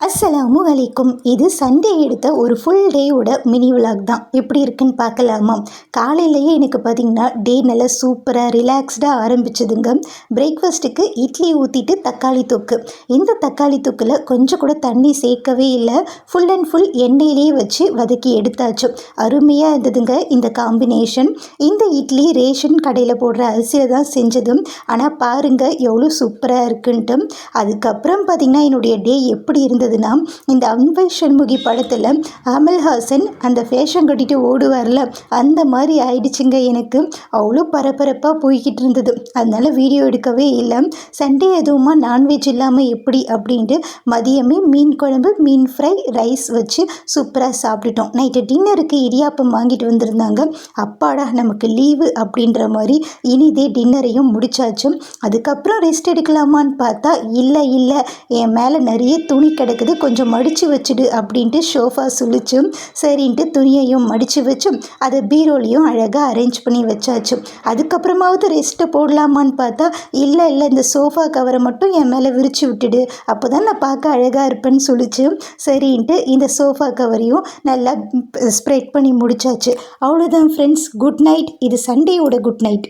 அஸ்ஸலாமு அலைக்கும். இது சண்டே எடுத்த ஒரு ஃபுல் டேயோட மினி விலாக் தான். எப்படி இருக்குன்னு பார்க்கலாமா? காலையிலேயே எனக்கு பார்த்திங்கன்னா டே நல்லா சூப்பராக ரிலாக்ஸ்டாக ஆரம்பிச்சதுங்க. பிரேக்ஃபாஸ்ட்டுக்கு இட்லி ஊற்றிட்டு தக்காளி தொக்கு. இந்த தக்காளி தொக்கில் கொஞ்சம் கூட தண்ணி சேர்க்கவே இல்லை. ஃபுல் அண்ட் ஃபுல் எண்ணெயிலேயே வச்சு வதக்கி எடுத்தாச்சு. அருமையாக இருந்ததுங்க இந்த காம்பினேஷன். இந்த இட்லி ரேஷன் கடையில் போடுற அரிசியில் தான் செஞ்சதும். ஆனால் பாருங்கள் எவ்வளோ சூப்பராக இருக்குன்ட்டு. அதுக்கப்புறம் பார்த்திங்கன்னா என்னுடைய டே எப்படி இருந்தது, இந்த அன்பை சண்முகி படத்தில் அமல்ஹாசன் அந்த ஃபேஷன் கட்டிட்டு ஓடுவார்ல, அந்த மாதிரி ஆயிடுச்சுங்க. எனக்கு அவ்வளோ பரபரப்பாக போய்கிட்டு இருந்தது. அதனால் வீடியோ எடுக்கவே இல்லை. சண்டே எதுவுமா நான்வெஜ் இல்லாமல் எப்படி அப்படின்ட்டு மதியமே மீன் குழம்பு, மீன் ஃப்ரை, ரைஸ் வச்சு சூப்பராக சாப்பிட்டுட்டோம். நைட்டு டின்னருக்கு இடியாப்பம் வாங்கிட்டு வந்திருந்தாங்க. அப்பாடா நமக்கு லீவு அப்படின்ற மாதிரி இனிதே டின்னரையும் முடிச்சாச்சு. அதுக்கப்புறம் ரெஸ்ட் எடுக்கலாமான்னு பார்த்தா இல்லை என் மேலே நிறைய துணி கிடக்குது, கொஞ்சம் மடித்து வச்சுடு அப்படின்ட்டு ஷோஃபா சொல்லிச்சு. சரின்ட்டு துணியையும் மடித்து வச்சு அதை பீரோலையும் அழகாக அரேஞ்ச் பண்ணி வச்சாச்சு. அதுக்கப்புறமாவது ரெஸ்ட்டை போடலாமான்னு பார்த்தா இல்லை இந்த சோஃபா கவரை மட்டும் என் மேலே விரித்து விட்டுடு, அப்போ தான் நான் பார்க்க அழகாக இருப்பேன்னு சொல்லிச்சு. சரின்ட்டு இந்த சோஃபா கவரையும் நல்லா ஸ்ப்ரெட் பண்ணி முடிச்சாச்சு. அவ்வளோதான் ஃப்ரெண்ட்ஸ், குட் நைட். இது சண்டேயோட குட் நைட்.